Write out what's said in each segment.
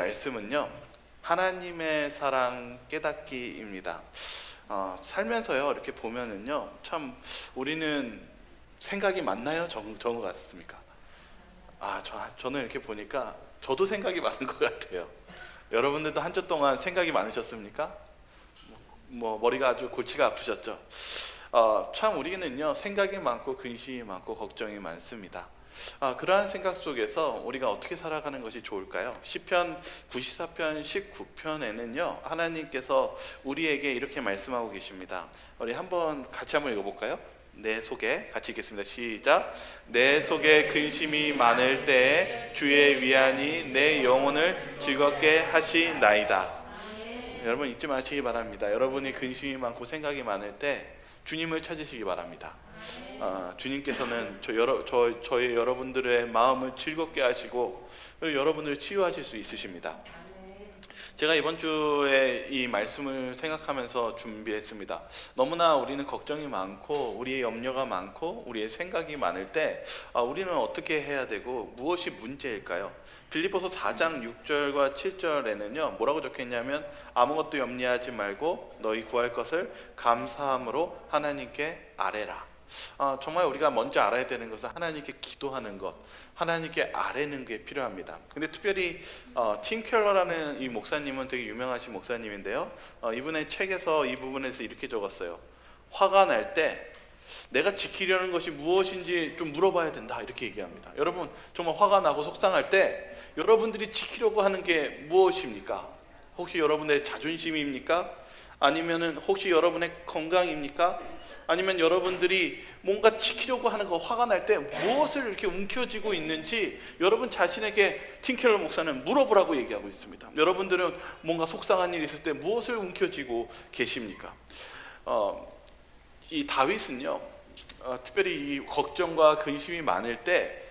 말씀은요, 하나님의 사랑 깨닫기입니다. 살면서요 이렇게 보면은요, 참 우리는 생각이 많나요? 적은 것 같습니까? 저는 이렇게 보니까 저도 생각이 많은 것 같아요. 여러분들도 한 주 동안 생각이 많으셨습니까? 머리가 아주 골치가 아프셨죠? 참 우리는요 생각이 많고 근심이 많고 걱정이 많습니다. 그러한 생각 속에서 우리가 어떻게 살아가는 것이 좋을까요? 시편 94편 19편에는요 하나님께서 우리에게 이렇게 말씀하고 계십니다. 우리 같이 한번 읽어볼까요? 내 속에, 같이 읽겠습니다. 시작. 내 속에 근심이 많을 때에 주의 위안이 내 영혼을 즐겁게 하시나이다. 여러분 잊지 마시기 바랍니다. 여러분이 근심이 많고 생각이 많을 때 주님을 찾으시기 바랍니다. 주님께서는 저희 여러분들의 마음을 즐겁게 하시고 여러분을 치유하실 수 있으십니다. 제가 이번 주에 이 말씀을 생각하면서 준비했습니다. 너무나 우리는 걱정이 많고 우리의 염려가 많고 우리의 생각이 많을 때 우리는 어떻게 해야 되고 무엇이 문제일까요? 빌립보서 4장 6절과 7절에는요 뭐라고 적혀있냐면, 아무것도 염려하지 말고 너희 구할 것을 감사함으로 하나님께 아뢰라. 정말 우리가 먼저 알아야 되는 것은 하나님께 기도하는 것, 하나님께 아뢰는 게 필요합니다. 근데 특별히 팀 켈러라는 이 목사님은 되게 유명하신 목사님인데요, 이분의 책에서 이 부분에서 이렇게 적었어요. 화가 날 때 내가 지키려는 것이 무엇인지 좀 물어봐야 된다, 이렇게 얘기합니다. 여러분 정말 화가 나고 속상할 때 여러분들이 지키려고 하는 게 무엇입니까? 혹시 여러분의 자존심입니까? 아니면은 혹시 여러분의 건강입니까? 아니면 여러분들이 뭔가 지키려고 하는 거, 화가 날 때 무엇을 이렇게 움켜쥐고 있는지 여러분 자신에게 팀켈러 목사는 물어보라고 얘기하고 있습니다. 여러분들은 뭔가 속상한 일이 있을 때 무엇을 움켜쥐고 계십니까? 이 다윗은요 특별히 이 걱정과 근심이 많을 때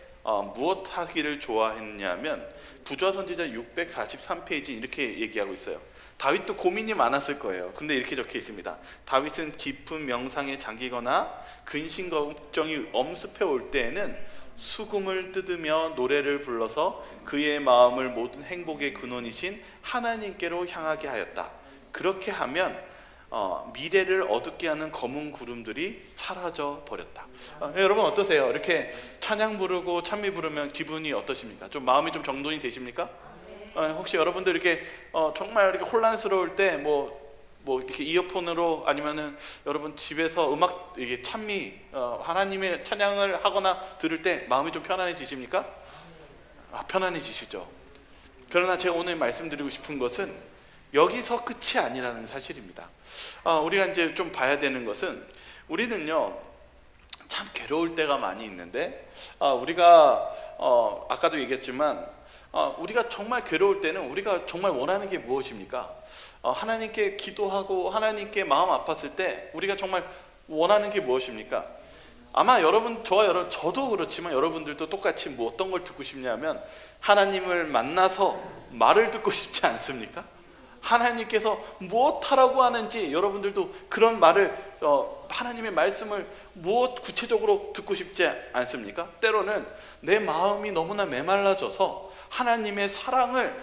무엇 하기를 좋아했냐면, 부좌선지자 643페이지 이렇게 얘기하고 있어요. 다윗도 고민이 많았을 거예요. 근데 이렇게 적혀 있습니다. 다윗은 깊은 명상에 잠기거나 근심 걱정이 엄습해 올 때에는 수금을 뜯으며 노래를 불러서 그의 마음을 모든 행복의 근원이신 하나님께로 향하게 하였다. 그렇게 하면 미래를 어둡게 하는 검은 구름들이 사라져 버렸다. 여러분 어떠세요? 이렇게 찬양 부르고 찬미 부르면 기분이 어떠십니까? 좀 마음이 좀 정돈이 되십니까? 혹시 여러분들 이렇게 정말 이렇게 혼란스러울 때 이렇게 이어폰으로, 아니면은 여러분 집에서 음악 이게 찬미 하나님의 찬양을 하거나 들을 때 마음이 좀 편안해지십니까? 편안해지시죠. 그러나 제가 오늘 말씀드리고 싶은 것은 여기서 끝이 아니라는 사실입니다. 우리가 이제 좀 봐야 되는 것은, 우리는요 참 괴로울 때가 많이 있는데 우리가 아까도 얘기했지만 우리가 정말 괴로울 때는 우리가 정말 원하는 게 무엇입니까? 하나님께 기도하고 하나님께 마음 아팠을 때 우리가 정말 원하는 게 무엇입니까? 아마 저도 그렇지만 여러분들도 똑같이 어떤 걸 듣고 싶냐면, 하나님을 만나서 말을 듣고 싶지 않습니까? 하나님께서 무엇하라고 하는지 여러분들도 그런 말을, 하나님의 말씀을 무엇 구체적으로 듣고 싶지 않습니까? 때로는 내 마음이 너무나 메말라져서 하나님의 사랑을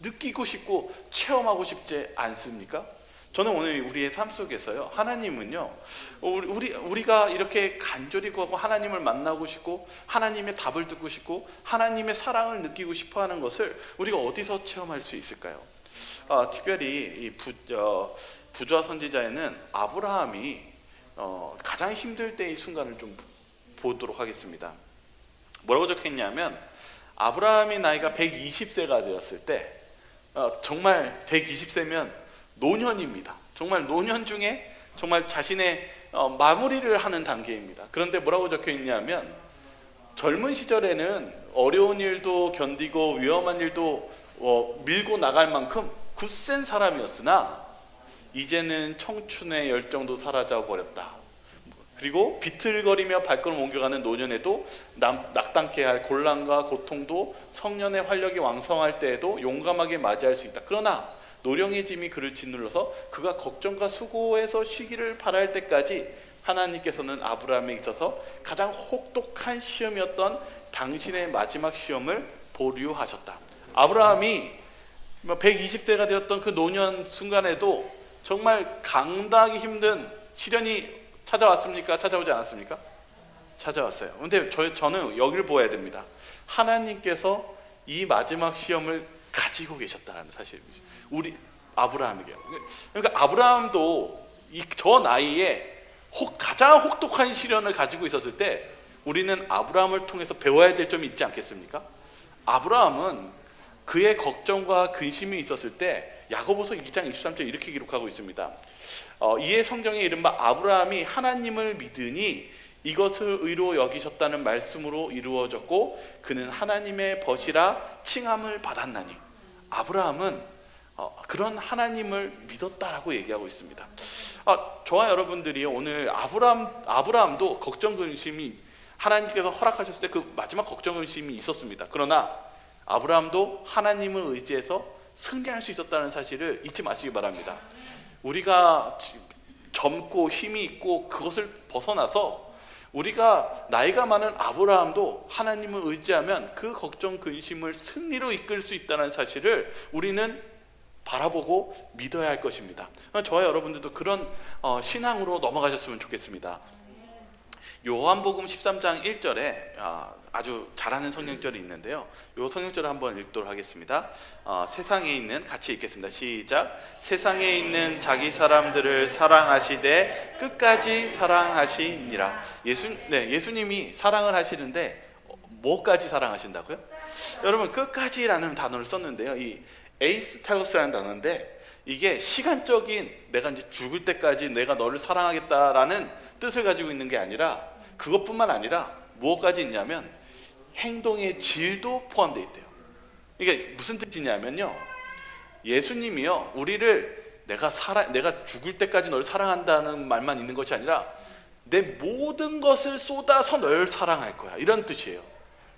느끼고 싶고 체험하고 싶지 않습니까? 저는 오늘 우리의 삶 속에서요, 하나님은요 우리가 이렇게 간절히 구하고 하나님을 만나고 싶고 하나님의 답을 듣고 싶고 하나님의 사랑을 느끼고 싶어하는 것을 우리가 어디서 체험할 수 있을까요? 특별히 이 부좌 선지자에는 아브라함이 가장 힘들 때의 순간을 좀 보도록 하겠습니다. 뭐라고 적혀있냐면, 아브라함이 나이가 120세가 되었을 때, 정말 120세면 노년입니다. 정말 노년 중에 정말 자신의 마무리를 하는 단계입니다. 그런데 뭐라고 적혀있냐면, 젊은 시절에는 어려운 일도 견디고 위험한 일도 밀고 나갈 만큼 굳센 사람이었으나 이제는 청춘의 열정도 사라져 버렸다. 그리고 비틀거리며 발걸음 옮겨가는 노년에도 낙담케 할 곤란과 고통도 성년의 활력이 왕성할 때에도 용감하게 맞이할 수 있다. 그러나 노령의 짐이 그를 짓눌러서 그가 걱정과 수고에서 쉬기를 바랄 때까지 하나님께서는 아브라함에 있어서 가장 혹독한 시험이었던 당신의 마지막 시험을 보류하셨다. 아브라함이 120세가 되었던 그 노년 순간에도 정말 감당하기 힘든 시련이 찾아왔습니까? 찾아오지 않았습니까? 찾아왔어요. 근데 저는 여기를 보아야 됩니다. 하나님께서 이 마지막 시험을 가지고 계셨다는 사실입니다. 우리 아브라함에게요. 그러니까 아브라함도 저 나이에 가장 혹독한 시련을 가지고 있었을 때 우리는 아브라함을 통해서 배워야 될 점이 있지 않겠습니까? 아브라함은 그의 걱정과 근심이 있었을 때 야고보서 2장 23절 이렇게 기록하고 있습니다. 이에 성경에 이른바 아브라함이 하나님을 믿으니 이것을 의로 여기셨다는 말씀으로 이루어졌고 그는 하나님의 벗이라 칭함을 받았나니. 아브라함은 그런 하나님을 믿었다라고 얘기하고 있습니다. 저와 여러분들이 오늘 아브라함도 걱정 근심이 하나님께서 허락하셨을 때 그 마지막 걱정 근심이 있었습니다. 그러나 아브라함도 하나님을 의지해서 승리할 수 있었다는 사실을 잊지 마시기 바랍니다. 우리가 젊고 힘이 있고 그것을 벗어나서 우리가 나이가 많은 아브라함도 하나님을 의지하면 그 걱정 근심을 승리로 이끌 수 있다는 사실을 우리는 바라보고 믿어야 할 것입니다. 저와 여러분들도 그런 신앙으로 넘어가셨으면 좋겠습니다. 요한복음 13장 1절에 아주 잘하는 성경절이 있는데요. 이 성경절을 한번 읽도록 하겠습니다. 세상에 있는, 같이 읽겠습니다. 시작. 세상에 있는 자기 사람들을 사랑하시되 끝까지 사랑하시니라. 예수님이 사랑을 하시는데 뭐까지 사랑하신다고요? 여러분, 끝까지라는 단어를 썼는데요. 이 에이스탈로스라는 단어인데 이게 시간적인 내가 이제 죽을 때까지 내가 너를 사랑하겠다라는 뜻을 가지고 있는 게 아니라, 그것뿐만 아니라 무엇까지 있냐면 행동의 질도 포함되어 있대요. 이게 무슨 뜻이냐면요, 예수님이요 우리를 내가 죽을 때까지 널 사랑한다는 말만 있는 것이 아니라 내 모든 것을 쏟아서 널 사랑할 거야, 이런 뜻이에요.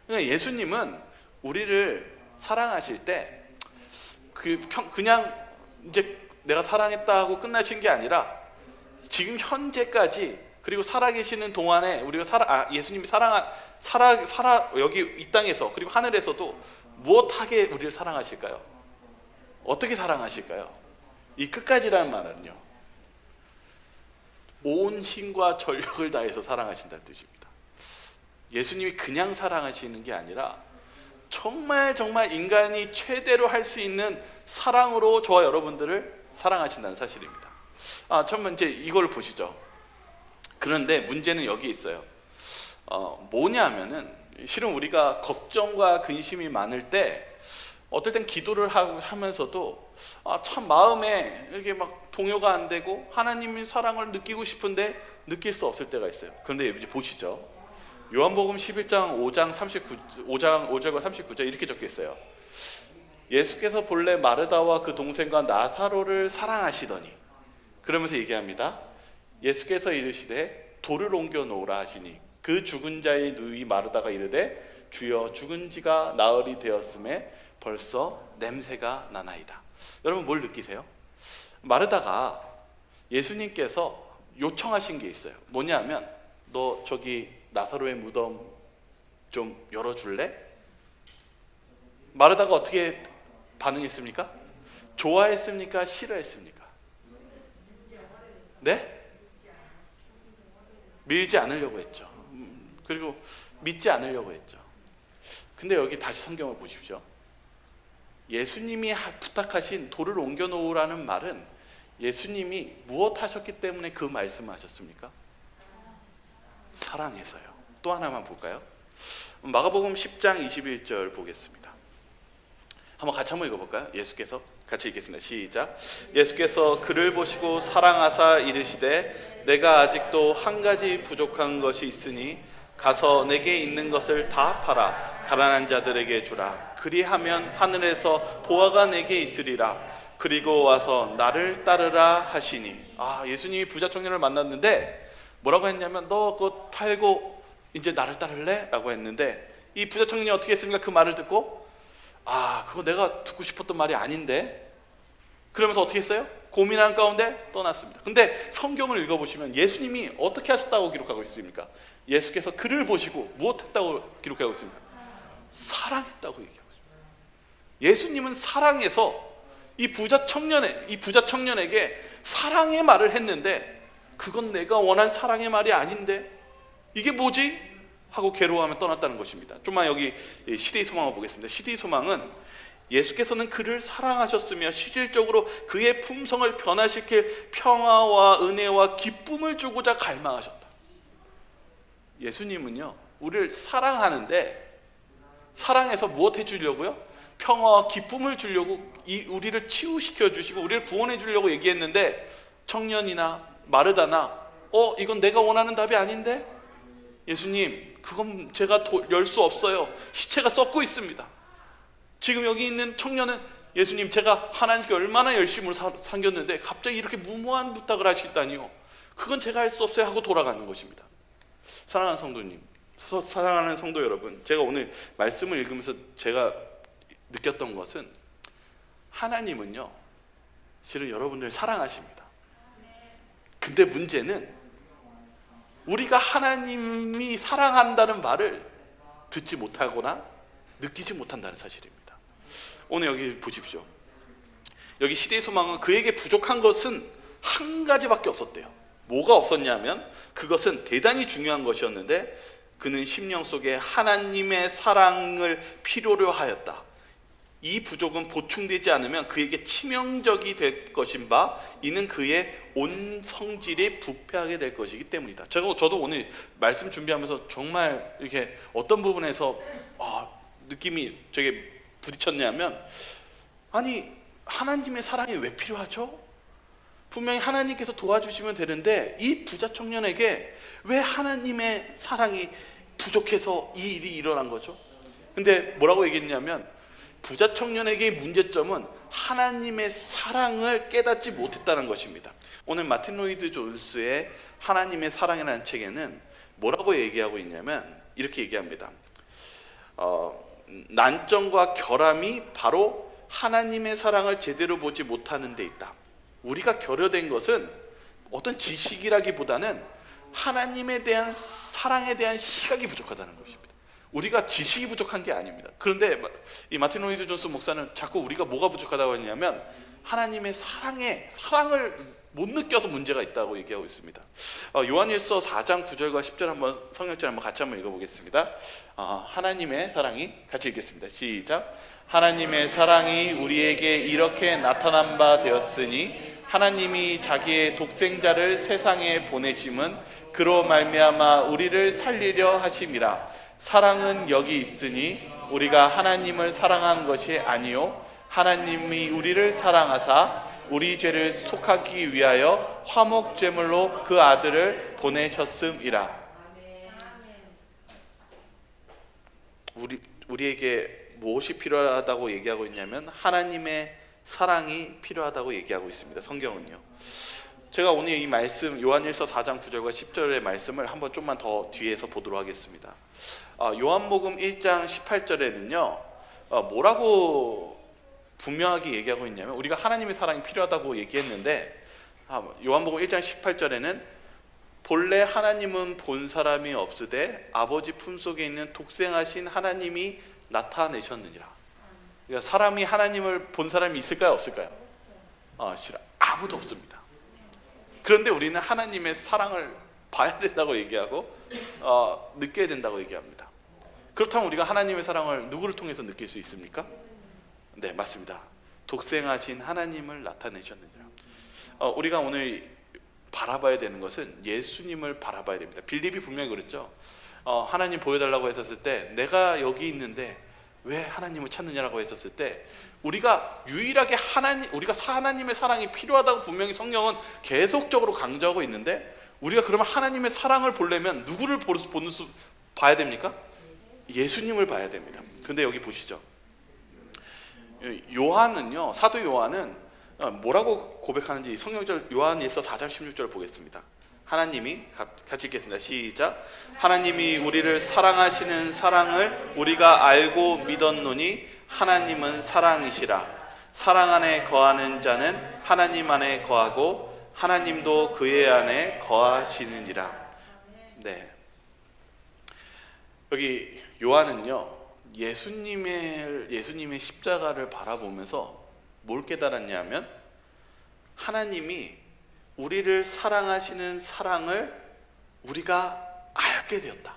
그러니까 예수님은 우리를 사랑하실 때 그냥 이제 내가 사랑했다 하고 끝나신 게 아니라 지금 현재까지, 그리고 살아계시는 동안에 우리가 예수님이 여기 이 땅에서 그리고 하늘에서도 무엇하게 우리를 사랑하실까요? 어떻게 사랑하실까요? 이 끝까지라는 말은요, 온 힘과 전력을 다해서 사랑하신다는 뜻입니다. 예수님이 그냥 사랑하시는 게 아니라 정말 인간이 최대로 할 수 있는 사랑으로 저와 여러분들을 사랑하신다는 사실입니다. 첫 번째 이걸 보시죠. 그런데 문제는 여기 있어요. 뭐냐면은 실은 우리가 걱정과 근심이 많을 때 어떨 땐 기도를 하면서도 참 마음에 이렇게 막 동요가 안 되고 하나님의 사랑을 느끼고 싶은데 느낄 수 없을 때가 있어요. 그런데 이제 보시죠. 요한복음 11장 5장 5절과 39절 이렇게 적혀 있어요. 예수께서 본래 마르다와 그 동생과 나사로를 사랑하시더니, 그러면서 얘기합니다. 예수께서 이르시되 돌을 옮겨 놓으라 하시니 그 죽은 자의 누이 마르다가 이르되 주여 죽은 지가 나흘이 되었음에 벌써 냄새가 나나이다. 여러분 뭘 느끼세요? 마르다가 예수님께서 요청하신 게 있어요. 뭐냐면 너 저기 나사로의 무덤 좀 열어줄래? 마르다가 어떻게 반응했습니까? 좋아했습니까? 싫어했습니까? 네? 밀지 않으려고 했죠. 그리고 믿지 않으려고 했죠. 근데 여기 다시 성경을 보십시오. 예수님이 부탁하신 돌을 옮겨 놓으라는 말은 예수님이 무엇 하셨기 때문에 그 말씀을 하셨습니까? 사랑해서요. 또 하나만 볼까요? 마가복음 10장 21절 보겠습니다. 같이 한번 읽어볼까요? 예수께서 같이 읽겠습니다. 시작. 예수께서 그를 보시고 사랑하사 이르시되 내가 아직도 한 가지 부족한 것이 있으니 가서 내게 있는 것을 다 팔아 가난한 자들에게 주라. 그리하면 하늘에서 보화가 내게 있으리라. 그리고 와서 나를 따르라 하시니. 예수님이 부자 청년을 만났는데 뭐라고 했냐면 너 그거 팔고 이제 나를 따를래? 라고 했는데 이 부자 청년이 어떻게 했습니까? 그 말을 듣고 그거 내가 듣고 싶었던 말이 아닌데, 그러면서 어떻게 했어요? 고민한 가운데 떠났습니다. 근데 성경을 읽어보시면 예수님이 어떻게 하셨다고 기록하고 있습니까? 예수께서 그를 보시고 무엇했다고 기록하고 있습니까? 사랑했다고 얘기하고 있습니다. 예수님은 사랑해서 이 부자 청년에게 사랑의 말을 했는데 그건 내가 원한 사랑의 말이 아닌데 이게 뭐지? 하고 괴로워하며 떠났다는 것입니다. 좀만 여기 시대의 소망을 보겠습니다. 시대의 소망은 예수께서는 그를 사랑하셨으며 실질적으로 그의 품성을 변화시킬 평화와 은혜와 기쁨을 주고자 갈망하셨다. 예수님은요, 우리를 사랑하는데 사랑해서 무엇 해주려고요? 평화와 기쁨을 주려고 우리를 치유시켜 주시고 우리를 구원해 주려고 얘기했는데 청년이나 마르다나 이건 내가 원하는 답이 아닌데? 예수님, 그건 제가 열 수 없어요. 시체가 썩고 있습니다. 지금 여기 있는 청년은 예수님, 제가 하나님께 얼마나 열심으로 섬겼는데 갑자기 이렇게 무모한 부탁을 하시다니요. 그건 제가 할 수 없어요 하고 돌아가는 것입니다. 사랑하는 성도님, 사랑하는 성도 여러분, 제가 오늘 말씀을 읽으면서 제가 느꼈던 것은 하나님은요, 실은 여러분들 사랑하십니다. 근데 문제는 우리가 하나님이 사랑한다는 말을 듣지 못하거나 느끼지 못한다는 사실입니다. 오늘 여기 보십시오. 여기 시대의 소망은 그에게 부족한 것은 한 가지밖에 없었대요. 뭐가 없었냐면 그것은 대단히 중요한 것이었는데 그는 심령 속에 하나님의 사랑을 필요로 하였다. 이 부족은 보충되지 않으면 그에게 치명적이 될 것인 바 이는 그의 온 성질이 부패하게 될 것이기 때문이다. 저도 오늘 말씀 준비하면서 정말 이렇게 어떤 부분에서 느낌이 되게 부딪혔냐면, 아니 하나님의 사랑이 왜 필요하죠? 분명히 하나님께서 도와주시면 되는데 이 부자 청년에게 왜 하나님의 사랑이 부족해서 이 일이 일어난 거죠? 근데 뭐라고 얘기했냐면 부자 청년에게의 문제점은 하나님의 사랑을 깨닫지 못했다는 것입니다. 오늘 마틴 로이드 존스의 하나님의 사랑이라는 책에는 뭐라고 얘기하고 있냐면 이렇게 얘기합니다. 난점과 결함이 바로 하나님의 사랑을 제대로 보지 못하는 데 있다. 우리가 결여된 것은 어떤 지식이라기보다는 하나님에 대한 사랑에 대한 시각이 부족하다는 것입니다. 우리가 지식이 부족한 게 아닙니다. 그런데 이 마틴 로이드 존스 목사는 자꾸 우리가 뭐가 부족하다고 하냐면 하나님의 사랑을 못 느껴서 문제가 있다고 얘기하고 있습니다. 요한일서 4장 9절과 10절 한번 성경절 한번 같이 한번 읽어보겠습니다. 하나님의 사랑이 같이 읽겠습니다. 시작. 하나님의 사랑이 우리에게 이렇게 나타난 바 되었으니 하나님이 자기의 독생자를 세상에 보내심은 그로 말미암아 우리를 살리려 하심이라. 사랑은 여기 있으니 우리가 하나님을 사랑한 것이 아니요 하나님이 우리를 사랑하사 우리 죄를 속하기 위하여 화목제물로 그 아들을 보내셨음이라. 우리에게 무엇이 필요하다고 얘기하고 있냐면 하나님의 사랑이 필요하다고 얘기하고 있습니다. 성경은요. 제가 오늘 이 말씀 요한일서 4장 9절과 10절의 말씀을 한번 좀만 더 뒤에서 보도록 하겠습니다. 요한복음 1장 18절에는요 뭐라고 분명하게 얘기하고 있냐면 우리가 하나님의 사랑이 필요하다고 얘기했는데 요한복음 1장 18절에는 본래 하나님은 본 사람이 없으되 아버지 품속에 있는 독생하신 하나님이 나타내셨느니라. 그러니까 사람이 하나님을 본 사람이 있을까요? 없을까요? 아무도 없습니다. 그런데 우리는 하나님의 사랑을 봐야 된다고 얘기하고 느껴야 된다고 얘기합니다. 그렇다면 우리가 하나님의 사랑을 누구를 통해서 느낄 수 있습니까? 네, 맞습니다. 독생하신 하나님을 나타내셨느니라. 우리가 오늘 바라봐야 되는 것은 예수님을 바라봐야 됩니다. 빌립이 분명히 그랬죠. 하나님 보여달라고 했었을 때 내가 여기 있는데 왜 하나님을 찾느냐라고 했었을 때 우리가 유일하게 우리가 하나님의 사랑이 필요하다고 분명히 성경은 계속적으로 강조하고 있는데 우리가 그러면 하나님의 사랑을 보려면 누구를 봐야 됩니까? 예수님을 봐야 됩니다. 근데 여기 보시죠. 요한은요, 사도 요한은 뭐라고 고백하는지 성경절 요한일서 4장 16절 보겠습니다. 하나님이 같이 읽겠습니다. 시작. 하나님이 우리를 사랑하시는 사랑을 우리가 알고 믿었노니 하나님은 사랑이시라. 사랑 안에 거하는 자는 하나님 안에 거하고 하나님도 그의 안에 거하시느니라. 네. 여기 요한은요 예수님의 십자가를 바라보면서 뭘 깨달았냐면 하나님이 우리를 사랑하시는 사랑을 우리가 알게 되었다.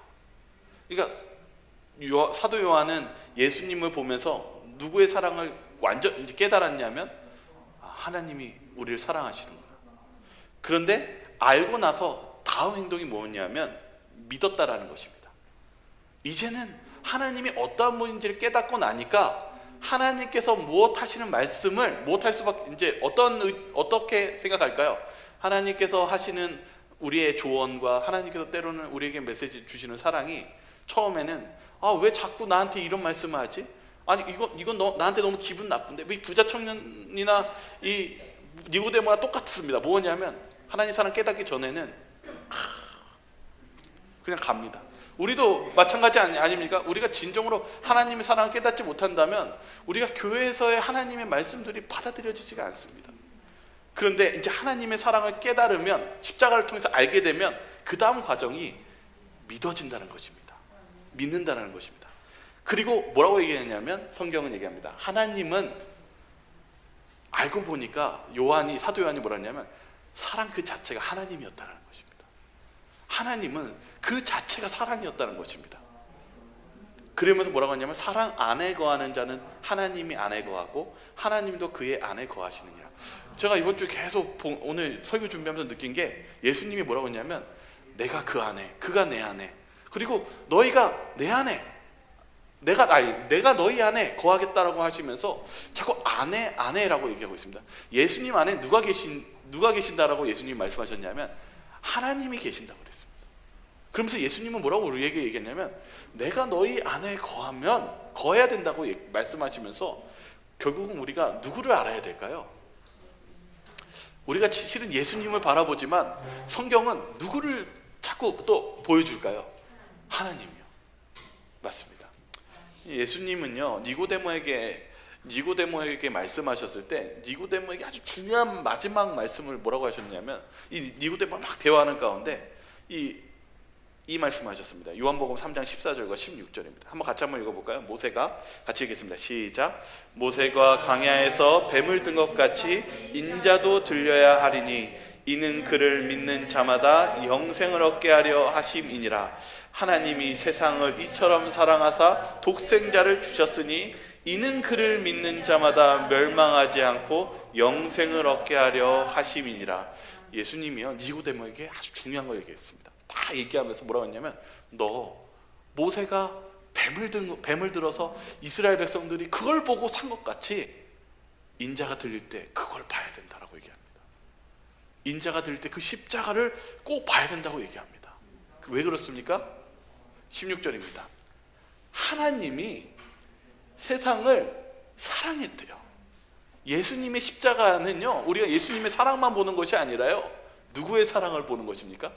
그러니까 사도 요한은 예수님을 보면서 누구의 사랑을 완전 깨달았냐면 하나님이 우리를 사랑하시는 거야. 그런데 알고 나서 다음 행동이 뭐냐면 믿었다라는 것입니다. 이제는 하나님이 어떠한 분인지를 깨닫고 나니까 하나님께서 무엇 하시는 말씀을 무엇 할 수밖에 이제 어떻게 생각할까요? 하나님께서 하시는 우리의 조언과 하나님께서 때로는 우리에게 메시지 주시는 사랑이 처음에는 왜 자꾸 나한테 이런 말씀을 하지? 아니 이건 나한테 너무 기분 나쁜데. 이 부자 청년이나 이 니고데모와 똑같습니다. 뭐냐면 하나님 사랑 깨닫기 전에는 그냥 갑니다. 우리도 마찬가지 아닙니까? 우리가 진정으로 하나님의 사랑을 깨닫지 못한다면 우리가 교회에서의 하나님의 말씀들이 받아들여지지가 않습니다. 그런데 이제 하나님의 사랑을 깨달으면, 십자가를 통해서 알게 되면 그 다음 과정이 믿어진다는 것입니다. 믿는다는 것입니다. 그리고 뭐라고 얘기하냐면 성경은 얘기합니다. 하나님은 알고 보니까 사도 요한이 뭐라 했냐면 사랑 그 자체가 하나님이었다는 것입니다. 하나님은 그 자체가 사랑이었다는 것입니다. 그러면서 뭐라고 하냐면 사랑 안에 거하는 자는 하나님이 안에 거하고 하나님도 그의 안에 거하시느니라. 제가 이번 주에 계속 오늘 설교 준비하면서 느낀 게 예수님이 뭐라고 했냐면 내가 그 안에, 그가 내 안에, 그리고 너희가 내 안에, 내가 너희 안에 거하겠다라고 하시면서 자꾸 안에라고 얘기하고 있습니다. 예수님 안에 누가 계신다라고 예수님이 말씀하셨냐면 하나님이 계신다고 그랬습니다. 그러면서 예수님은 뭐라고 우리에게 얘기했냐면 내가 너희 안에 거해야 된다고 말씀하시면서 결국은 우리가 누구를 알아야 될까요? 우리가 실은 예수님을 바라보지만 성경은 누구를 자꾸 또 보여줄까요? 하나님이요. 맞습니다. 예수님은요 니고데모에게 말씀하셨을 때 니고데모에게 아주 중요한 마지막 말씀을 뭐라고 하셨냐면 이 니고데모가 막 대화하는 가운데 이 말씀하셨습니다. 요한복음 3장 14절과 16절입니다. 같이 한번 읽어볼까요? 모세가 같이 읽겠습니다. 시작. 모세가 광야에서 뱀을 든 것 같이 인자도 들려야 하리니 이는 그를 믿는 자마다 영생을 얻게 하려 하심이니라. 하나님이 세상을 이처럼 사랑하사 독생자를 주셨으니 이는 그를 믿는 자마다 멸망하지 않고 영생을 얻게 하려 하심이니라. 예수님이요 니고데모에게 아주 중요한 걸 얘기했습니다. 다 얘기하면서 뭐라고 했냐면 너 모세가 뱀을 들어서 이스라엘 백성들이 그걸 보고 산 것 같이 인자가 들릴 때 그걸 봐야 된다라고 얘기합니다. 인자가 들릴 때 그 십자가를 꼭 봐야 된다고 얘기합니다. 왜 그렇습니까? 16절입니다. 하나님이 세상을 사랑했대요. 예수님의 십자가는요 우리가 예수님의 사랑만 보는 것이 아니라요 누구의 사랑을 보는 것입니까?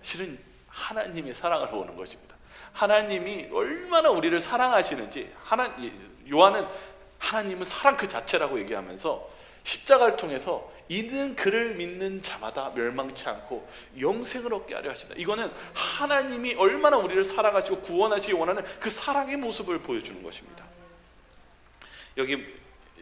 실은 하나님의 사랑을 보는 것입니다. 하나님이 얼마나 우리를 사랑하시는지 요한은 하나님은 사랑 그 자체라고 얘기하면서 십자가를 통해서 이는 그를 믿는 자마다 멸망치 않고 영생을 얻게 하려 하신다. 이거는 하나님이 얼마나 우리를 사랑하시고 구원하시기 원하는 그 사랑의 모습을 보여주는 것입니다. 여기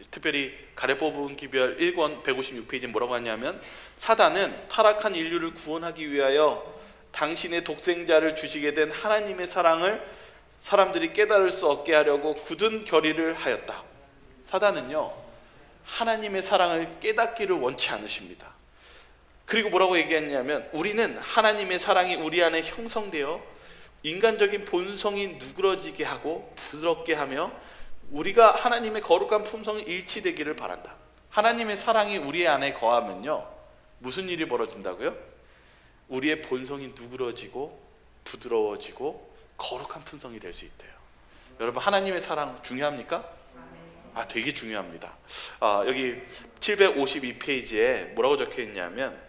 특별히 가래 뽑은 기별 1권 156페이지에 뭐라고 하냐면 사단은 타락한 인류를 구원하기 위하여 당신의 독생자를 주시게 된 하나님의 사랑을 사람들이 깨달을 수 없게 하려고 굳은 결의를 하였다. 사단은요 하나님의 사랑을 깨닫기를 원치 않으십니다. 그리고 뭐라고 얘기했냐면 우리는 하나님의 사랑이 우리 안에 형성되어 인간적인 본성이 누그러지게 하고 부드럽게 하며 우리가 하나님의 거룩한 품성이 일치되기를 바란다. 하나님의 사랑이 우리 안에 거하면요 무슨 일이 벌어진다고요? 우리의 본성이 누그러지고 부드러워지고 거룩한 품성이 될 수 있대요. 여러분 하나님의 사랑 중요합니까? 되게 중요합니다. 여기 752페이지에 뭐라고 적혀 있냐면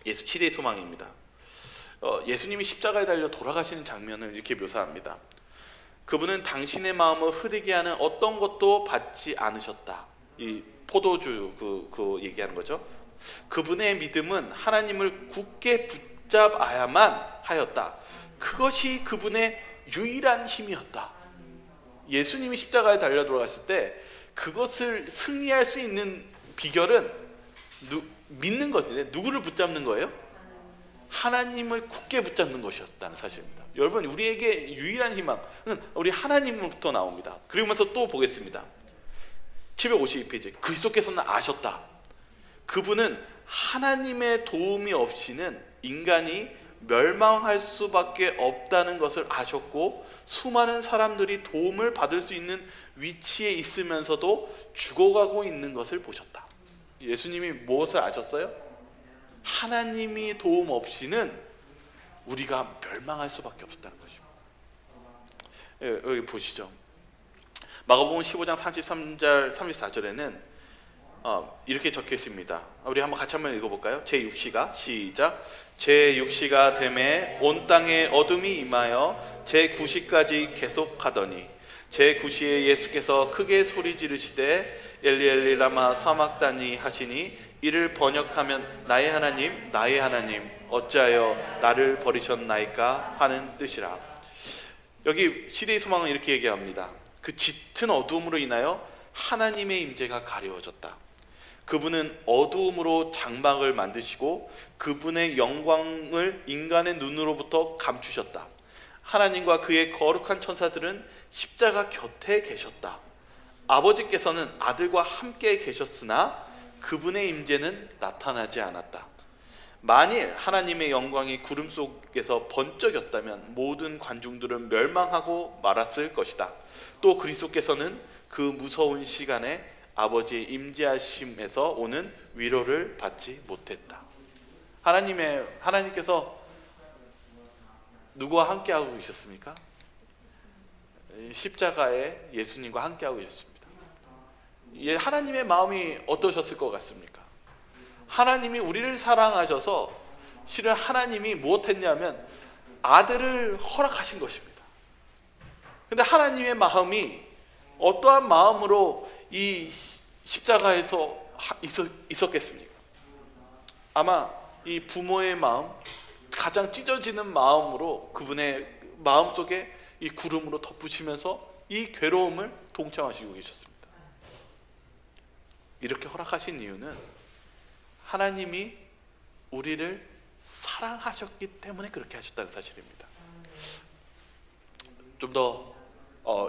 시대의 소망입니다. 예수님이 십자가에 달려 돌아가시는 장면을 이렇게 묘사합니다. 그분은 당신의 마음을 흐리게 하는 어떤 것도 받지 않으셨다. 이 포도주 그 얘기하는 거죠. 그분의 믿음은 하나님을 굳게 붙잡아야만 하였다. 그것이 그분의 유일한 힘이었다. 예수님이 십자가에 달려 돌아갔을 때 그것을 승리할 수 있는 비결은 믿는 것인데 누구를 붙잡는 거예요? 하나님을 굳게 붙잡는 것이었다는 사실입니다. 여러분, 우리에게 유일한 희망은 우리 하나님으로부터 나옵니다. 그러면서 또 보겠습니다. 752페이지. 그리스도께서는 아셨다. 그분은 하나님의 도움이 없이는 인간이 멸망할 수밖에 없다는 것을 아셨고, 수많은 사람들이 도움을 받을 수 있는 위치에 있으면서도 죽어가고 있는 것을 보셨다. 예수님이 무엇을 아셨어요? 하나님이 도움 없이는 우리가 멸망할 수밖에 없다는 것입니다. 여기 보시죠. 마가복음 15장 33절 34절에는 이렇게 적혀 있습니다. 우리 한번 같이 한번 읽어볼까요? 제6시가 시작. 제6시가 되매 온 땅에 어둠이 임하여 제9시까지 계속하더니 제9시에 예수께서 크게 소리 지르시되 엘리 엘리 라마 사막다니 하시니 이를 번역하면 나의 하나님 나의 하나님 어찌하여 나를 버리셨나이까 하는 뜻이라. 여기 시대의 소망은 이렇게 얘기합니다. 그 짙은 어두움으로 인하여 하나님의 임재가 가려워졌다. 그분은 어두움으로 장막을 만드시고 그분의 영광을 인간의 눈으로부터 감추셨다. 하나님과 그의 거룩한 천사들은 십자가 곁에 계셨다. 아버지께서는 아들과 함께 계셨으나 그분의 임재는 나타나지 않았다. 만일 하나님의 영광이 구름 속에서 번쩍였다면 모든 관중들은 멸망하고 말았을 것이다. 또 그리스도께서는 그 무서운 시간에 아버지의 임재하심에서 오는 위로를 받지 못했다. 하나님께서 누구와 함께하고 계셨습니까? 십자가에 예수님과 함께하고 계셨습니다. 하나님의 마음이 어떠셨을 것 같습니까? 하나님이 우리를 사랑하셔서 실은 하나님이 무엇했냐면 아들을 허락하신 것입니다. 근데 하나님의 마음이 어떠한 마음으로 이 십자가에서 있었겠습니까? 아마 이 부모의 마음, 가장 찢어지는 마음으로 그분의 마음속에 이 구름으로 덮으시면서 이 괴로움을 동참하시고 계셨습니다. 이렇게 허락하신 이유는 하나님이 우리를 사랑하셨기 때문에 그렇게 하셨다는 사실입니다. 좀 더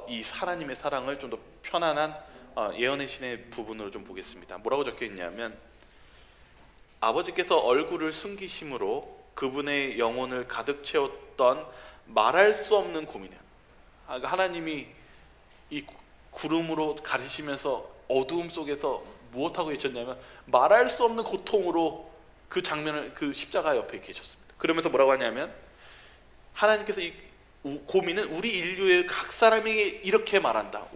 이 하나님의 사랑을 좀 더 편안한 예언의 신의 부분으로 좀 보겠습니다. 뭐라고 적혀 있냐면 아버지께서 얼굴을 숨기심으로 그분의 영혼을 가득 채웠던 말할 수 없는 고민이에요. 하나님이 이 구름으로 가리시면서 어두움 속에서 무엇하고 계셨냐면 말할 수 없는 고통으로 그 장면을 그 십자가 옆에 계셨습니다. 그러면서 뭐라고 하냐면 하나님께서 이 고민은 우리 인류의 각 사람에게 이렇게 말한다.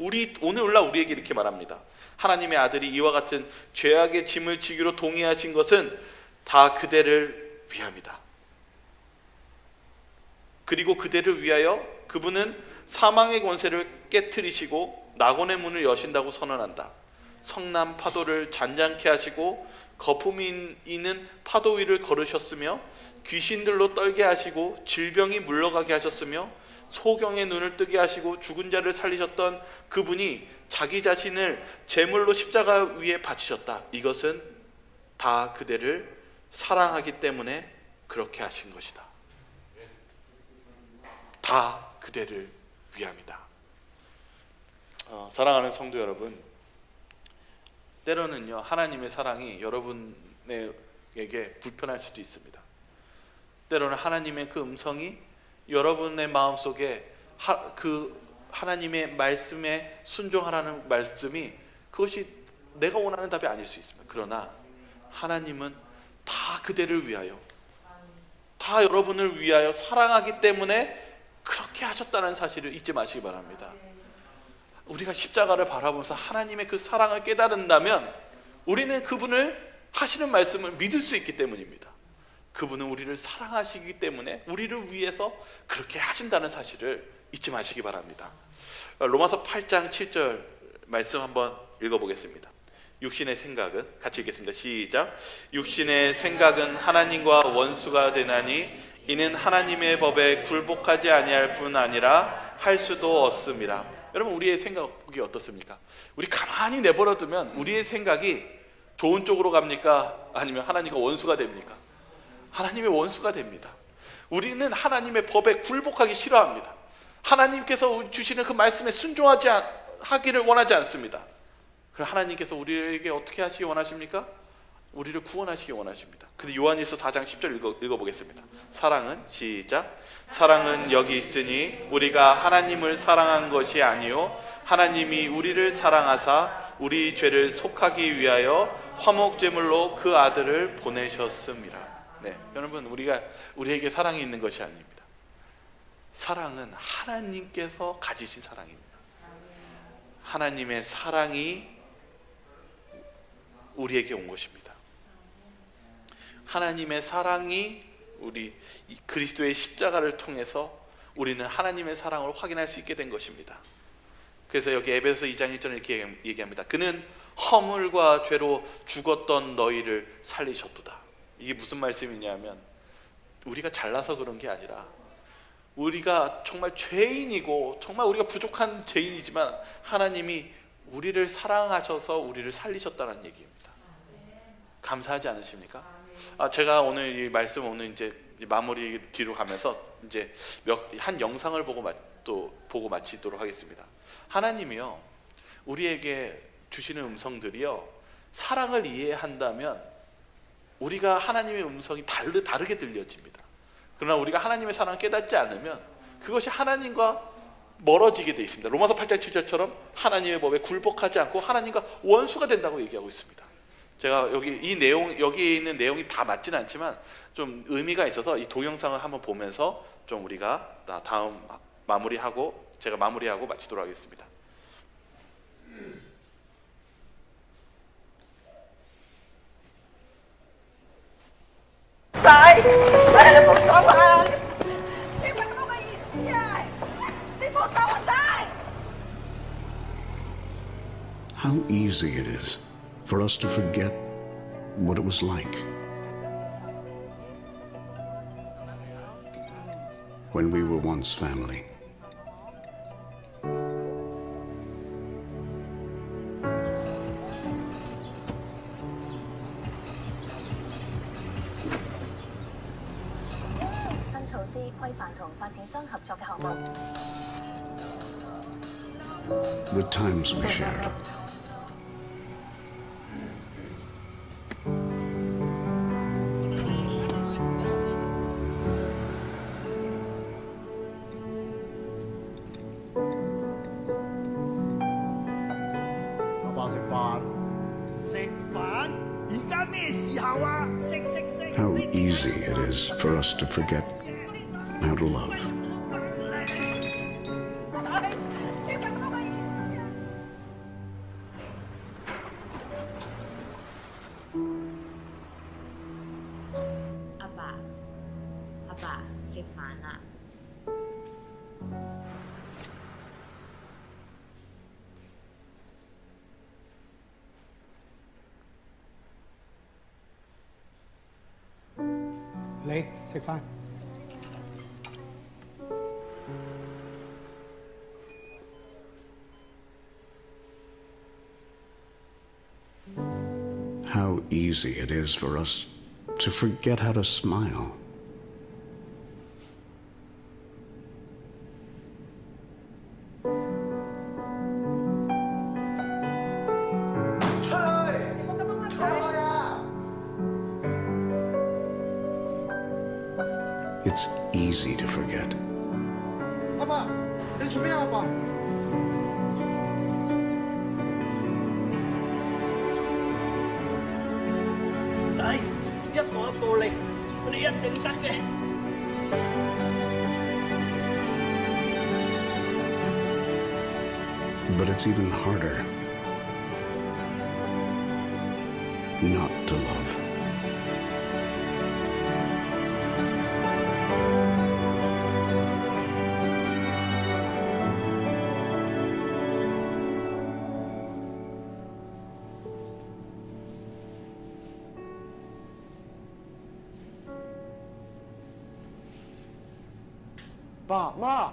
오늘날 우리에게 이렇게 말합니다. 하나님의 아들이 이와 같은 죄악의 짐을 지기로 동의하신 것은 다 그대를 위함이다. 그리고 그대를 위하여 그분은 사망의 권세를 깨트리시고 낙원의 문을 여신다고 선언한다. 성난 파도를 잔잔케 하시고 거품이 있는 파도 위를 걸으셨으며 귀신들로 떨게 하시고 질병이 물러가게 하셨으며 소경의 눈을 뜨게 하시고 죽은 자를 살리셨던 그분이 자기 자신을 제물로 십자가 위에 바치셨다. 이것은 다 그대를 사랑하기 때문에 그렇게 하신 것이다. 다 그대를 위함이다. 사랑하는 성도 여러분, 때로는요 하나님의 사랑이 여러분에게 불편할 수도 있습니다. 때로는 하나님의 그 음성이 여러분의 마음속에 그 하나님의 말씀에 순종하라는 말씀이 그것이 내가 원하는 답이 아닐 수 있습니다. 그러나 하나님은 다 그대를 위하여, 다 여러분을 위하여 사랑하기 때문에 그렇게 하셨다는 사실을 잊지 마시기 바랍니다. 우리가 십자가를 바라보면서 하나님의 그 사랑을 깨달은다면 우리는 그분을 하시는 말씀을 믿을 수 있기 때문입니다. 그분은 우리를 사랑하시기 때문에 우리를 위해서 그렇게 하신다는 사실을 잊지 마시기 바랍니다. 로마서 8장 7절 말씀 한번 읽어보겠습니다. 육신의 생각은, 같이 읽겠습니다. 시작. 육신의 생각은 하나님과 원수가 되나니 이는 하나님의 법에 굴복하지 아니할 뿐 아니라 할 수도 없습니다. 여러분, 우리의 생각이 어떻습니까? 우리 가만히 내버려 두면 우리의 생각이 좋은 쪽으로 갑니까? 아니면 하나님과 원수가 됩니까? 하나님의 원수가 됩니다. 우리는 하나님의 법에 굴복하기 싫어합니다. 하나님께서 주시는 그 말씀에 하기를 원하지 않습니다. 그럼 하나님께서 우리에게 어떻게 하시기 원하십니까? 우리를 구원하시기 원하십니다. 근데 요한일서 4장 10절 읽어보겠습니다. 사랑은 시작. 사랑은 여기 있으니 우리가 하나님을 사랑한 것이 아니요 하나님이 우리를 사랑하사 우리 죄를 속하기 위하여 화목제물로 그 아들을 보내셨습니다. 네, 여러분, 우리에게 사랑이 있는 것이 아닙니다. 사랑은 하나님께서 가지신 사랑입니다. 하나님의 사랑이 우리에게 온 것입니다. 하나님의 사랑이 우리 그리스도의 십자가를 통해서 우리는 하나님의 사랑을 확인할 수 있게 된 것입니다. 그래서 여기 에베소 2장 1절에 이렇게 얘기합니다. 그는 허물과 죄로 죽었던 너희를 살리셨도다. 이게 무슨 말씀이냐면, 우리가 잘나서 그런 게 아니라 우리가 정말 죄인이고 정말 우리가 부족한 죄인이지만 하나님이 우리를 사랑하셔서 우리를 살리셨다는 얘기입니다. 감사하지 않으십니까? 제가 오늘 이 말씀 오늘 이제 마무리 뒤로 가면서 이제 한 영상을 보고 마치도록 하겠습니다. 하나님이요, 우리에게 주시는 음성들이요, 사랑을 이해한다면 우리가 하나님의 음성이 다르게 들려집니다. 그러나 우리가 하나님의 사랑을 깨닫지 않으면 그것이 하나님과 멀어지게 되어 있습니다. 로마서 8장 7절처럼 하나님의 법에 굴복하지 않고 하나님과 원수가 된다고 얘기하고 있습니다. 제가 여기 있는 내용이 다 맞지는 않지만 좀 의미가 있어서 이 동영상을 한번 보면서 좀 우리가 다음 제가 마무리하고 마치도록 하겠습니다. How easy it is for us to forget what it was like when we were once family. The times we shared. How easy it is for us to forget how to love. Aba, 食飯啦。嚟食飯。How easy it is for us to forget how to smile. It's easy to forget. 아빠, 내 준비해 아빠.仔，一步一步嚟，我哋一定得嘅。But it's even harder not to love. 빠, 마.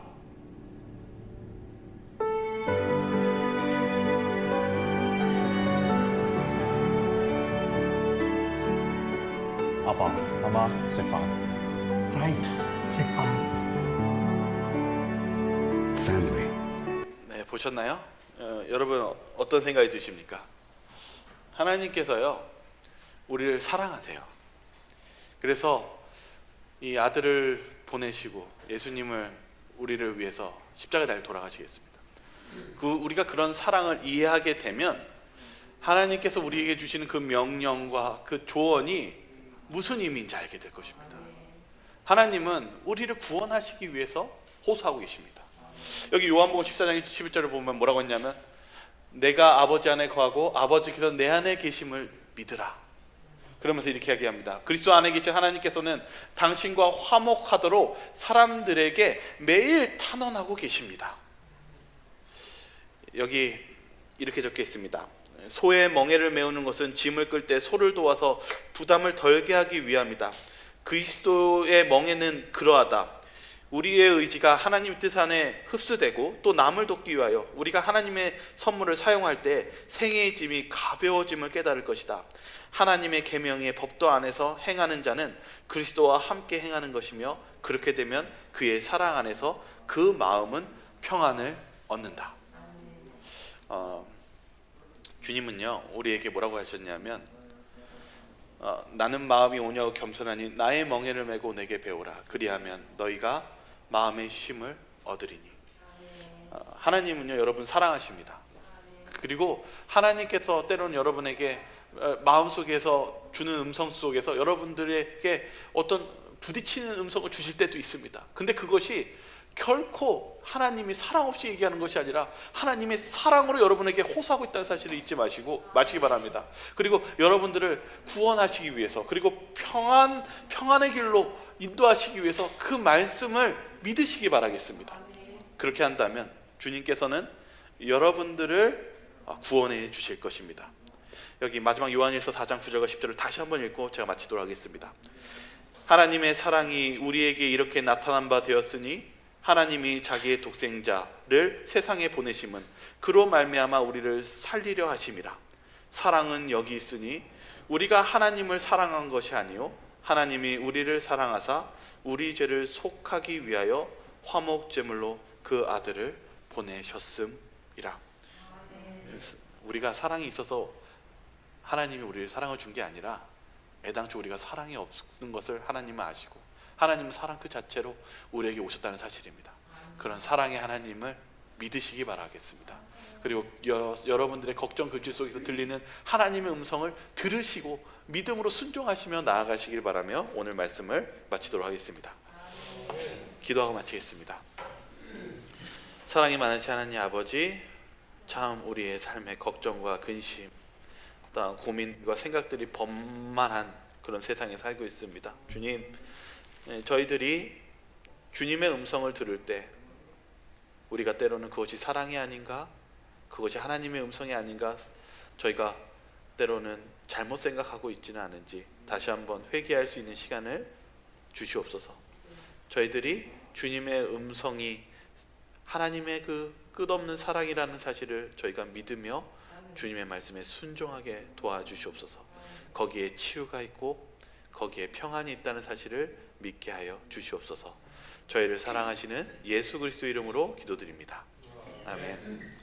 爸食飯。仔食飯。 Family. 네, 보셨나요? 여러분 어떤 생각이 드십니까? 하나님께서요 우리를 사랑하세요. 그래서 이 아들을 보내시고 예수님을 우리를 위해서 십자가에 달려 돌아가시겠습니다. 우리가 그런 사랑을 이해하게 되면 하나님께서 우리에게 주시는 그 명령과 그 조언이 무슨 의미인지 알게 될 것입니다. 하나님은 우리를 구원하시기 위해서 호소하고 계십니다. 여기 요한복음 14장 11절을 보면 뭐라고 했냐면 내가 아버지 안에 거하고 아버지께서 내 안에 계심을 믿으라. 그러면서 이렇게 이야기합니다. 그리스도 안에 계신 하나님께서는 당신과 화목하도록 사람들에게 매일 탄원하고 계십니다. 여기 이렇게 적혀 있습니다. 소의 멍에를 메우는 것은 짐을 끌 때 소를 도와서 부담을 덜게 하기 위함이다. 그리스도의 멍에는 그러하다. 우리의 의지가 하나님 뜻 안에 흡수되고 또 남을 돕기 위하여 우리가 하나님의 선물을 사용할 때 생애의 짐이 가벼워짐을 깨달을 것이다. 하나님의 계명의 법도 안에서 행하는 자는 그리스도와 함께 행하는 것이며 그렇게 되면 그의 사랑 안에서 그 마음은 평안을 얻는다. 주님은요 우리에게 뭐라고 하셨냐면 나는 마음이 온유하고 겸손하니 나의 멍에를 메고 내게 배우라. 그리하면 너희가 마음의 쉼을 얻으리니. 하나님은요 여러분 사랑하십니다. 그리고 하나님께서 때로는 여러분에게 마음속에서 주는 음성 속에서 여러분들에게 어떤 부딪히는 음성을 주실 때도 있습니다. 근데 그것이 결코 하나님이 사랑 없이 얘기하는 것이 아니라 하나님의 사랑으로 여러분에게 호소하고 있다는 사실을 잊지 마시기 바랍니다. 그리고 여러분들을 구원하시기 위해서 그리고 평안의 길로 인도하시기 위해서 그 말씀을 믿으시기 바라겠습니다. 그렇게 한다면 주님께서는 여러분들을 구원해 주실 것입니다. 여기 마지막 요한일서 4장 9절과 10절을 다시 한번 읽고 제가 마치도록 하겠습니다. 하나님의 사랑이 우리에게 이렇게 나타난 바 되었으니 하나님이 자기의 독생자를 세상에 보내심은 그로 말미암아 우리를 살리려 하심이라. 사랑은 여기 있으니 우리가 하나님을 사랑한 것이 아니요 하나님이 우리를 사랑하사 우리 죄를 속하기 위하여 화목제물로 그 아들을 보내셨음이라. 우리가 사랑이 있어서 하나님이 우리를 사랑을 준 게 아니라 애당초 우리가 사랑이 없는 것을 하나님은 아시고 하나님은 사랑 그 자체로 우리에게 오셨다는 사실입니다. 그런 사랑의 하나님을 믿으시기 바라겠습니다. 그리고 여러분들의 걱정 근심 속에서 들리는 하나님의 음성을 들으시고 믿음으로 순종하시며 나아가시길 바라며 오늘 말씀을 마치도록 하겠습니다. 기도하고 마치겠습니다. 사랑이 많으신 하나님 아버지, 참 우리의 삶의 걱정과 근심, 또 고민과 생각들이 번만한 그런 세상에 살고 있습니다. 주님, 저희들이 주님의 음성을 들을 때 우리가 때로는 그것이 사랑이 아닌가, 그것이 하나님의 음성이 아닌가, 저희가 때로는 잘못 생각하고 있지는 않은지 다시 한번 회개할 수 있는 시간을 주시옵소서. 저희들이 주님의 음성이 하나님의 그 끝없는 사랑이라는 사실을 저희가 믿으며 주님의 말씀에 순종하게 도와주시옵소서. 거기에 치유가 있고 거기에 평안이 있다는 사실을 믿게 하여 주시옵소서. 저희를 사랑하시는 예수 그리스도 이름으로 기도드립니다. 아멘.